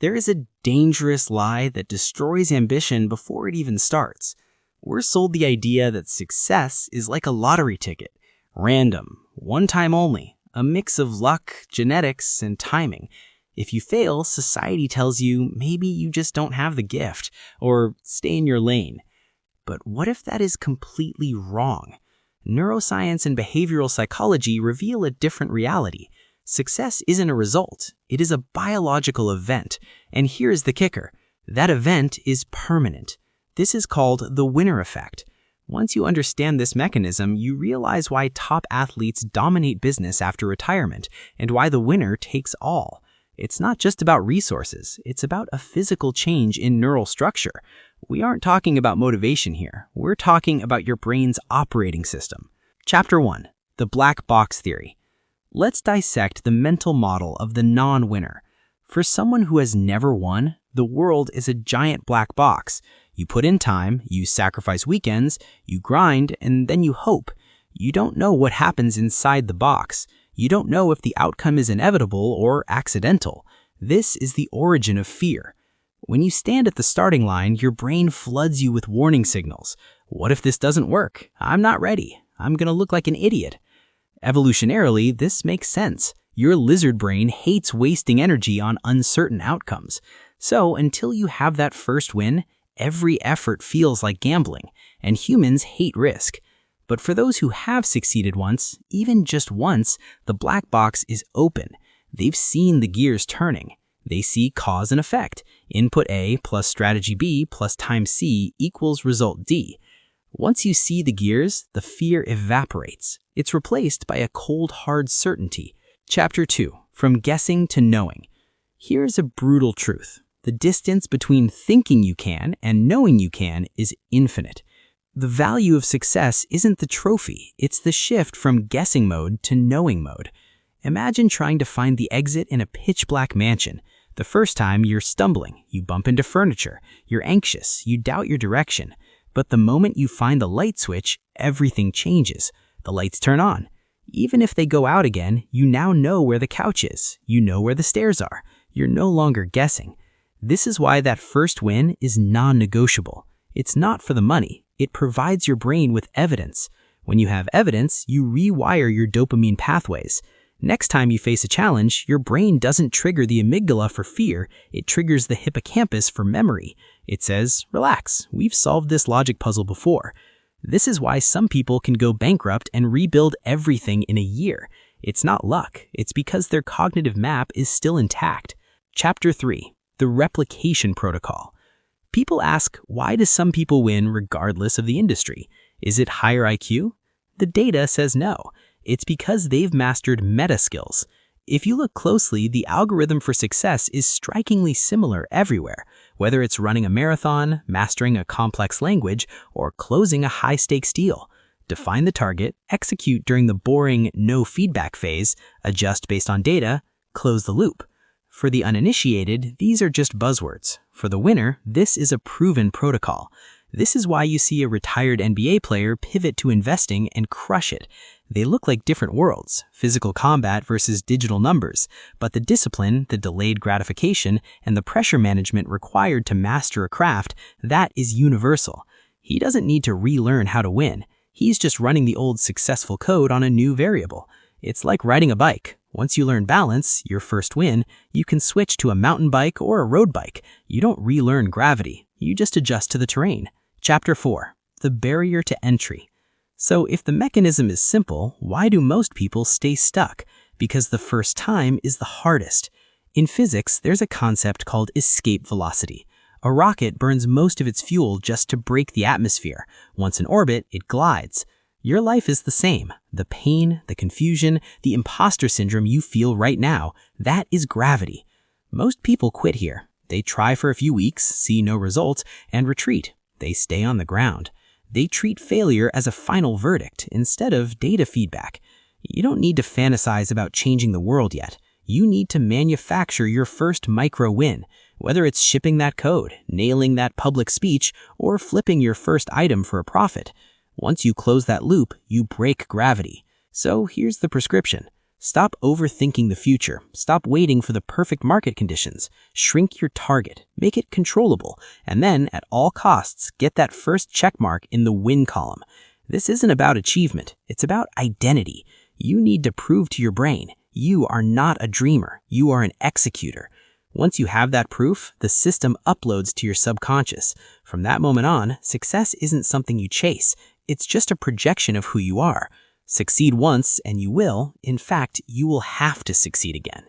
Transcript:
There is a dangerous lie that destroys ambition before it even starts. We're sold the idea that success is like a lottery ticket, random, one time only, a mix of luck, genetics, and timing. If you fail, society tells you maybe you just don't have the gift, or stay in your lane. But what if that is completely wrong? Neuroscience and behavioral psychology reveal a different reality. Success isn't a result, it is a biological event. And here's the kicker: that event is permanent. This is called the winner effect. Once you understand this mechanism, you realize why top athletes dominate business after retirement, and why the winner takes all. It's not just about resources, it's about a physical change in neural structure. We aren't talking about motivation here, we're talking about your brain's operating system. Chapter 1. The Black Box Theory. Let's dissect the mental model of the non-winner. For someone who has never won, the world is a giant black box. You put in time, you sacrifice weekends, you grind, and then you hope. You don't know what happens inside the box. You don't know if the outcome is inevitable or accidental. This is the origin of fear. When you stand at the starting line, your brain floods you with warning signals. What if this doesn't work? I'm not ready. I'm going to look like an idiot. Evolutionarily, this makes sense. Your lizard brain hates wasting energy on uncertain outcomes. So until you have that first win, every effort feels like gambling, and humans hate risk. But for those who have succeeded once, even just once, the black box is open. They've seen the gears turning. They see cause and effect. Input A plus strategy B plus time C equals result D. Once you see the gears, the fear evaporates. It's replaced by a cold, hard certainty. Chapter 2. From Guessing to Knowing. Here's a brutal truth. The distance between thinking you can and knowing you can is infinite. The value of success isn't the trophy, it's the shift from guessing mode to knowing mode. Imagine trying to find the exit in a pitch-black mansion. The first time, you're stumbling, you bump into furniture, you're anxious, you doubt your direction. But the moment you find the light switch, everything changes. The lights turn on. Even if they go out again, you now know where the couch is. You know where the stairs are. You're no longer guessing. This is why that first win is non-negotiable. It's not for the money. It provides your brain with evidence. When you have evidence, you rewire your dopamine pathways. Next time you face a challenge, your brain doesn't trigger the amygdala for fear, it triggers the hippocampus for memory. It says, relax, we've solved this logic puzzle before. This is why some people can go bankrupt and rebuild everything in a year. It's not luck, it's because their cognitive map is still intact. Chapter 3. The Replication Protocol. People ask, why do some people win regardless of the industry? Is it higher IQ? The data says no. It's because they've mastered meta skills. If you look closely, the algorithm for success is strikingly similar everywhere, whether it's running a marathon, mastering a complex language, or closing a high-stakes deal. Define the target, execute during the boring no feedback phase, adjust based on data, close the loop. For the uninitiated, these are just buzzwords. For the winner, this is a proven protocol. This is why you see a retired NBA player pivot to investing and crush it. They look like different worlds, physical combat versus digital numbers, but the discipline, the delayed gratification, and the pressure management required to master a craft, that is universal. He doesn't need to relearn how to win. He's just running the old successful code on a new variable. It's like riding a bike. Once you learn balance, your first win, you can switch to a mountain bike or a road bike. You don't relearn gravity. You just adjust to the terrain. Chapter 4. The Barrier to Entry. So if the mechanism is simple, why do most people stay stuck? Because the first time is the hardest. In physics, there's a concept called escape velocity. A rocket burns most of its fuel just to break the atmosphere. Once in orbit, it glides. Your life is the same. The pain, the confusion, the imposter syndrome you feel right now, that is gravity. Most people quit here. They try for a few weeks, see no results, and retreat. They stay on the ground. They treat failure as a final verdict instead of data feedback. You don't need to fantasize about changing the world yet. You need to manufacture your first micro win, whether it's shipping that code, nailing that public speech, or flipping your first item for a profit. Once you close that loop, you break gravity. So here's the prescription. Stop overthinking the future. Stop waiting for the perfect market conditions. Shrink your target, make it controllable, and then, at all costs, get that first check mark in the win column. This isn't about achievement, it's about identity. You need to prove to your brain, you are not a dreamer, you are an executor. Once you have that proof, the system uploads to your subconscious. From that moment on, success isn't something you chase, it's just a projection of who you are. Succeed once and you will, in fact, you will have to succeed again.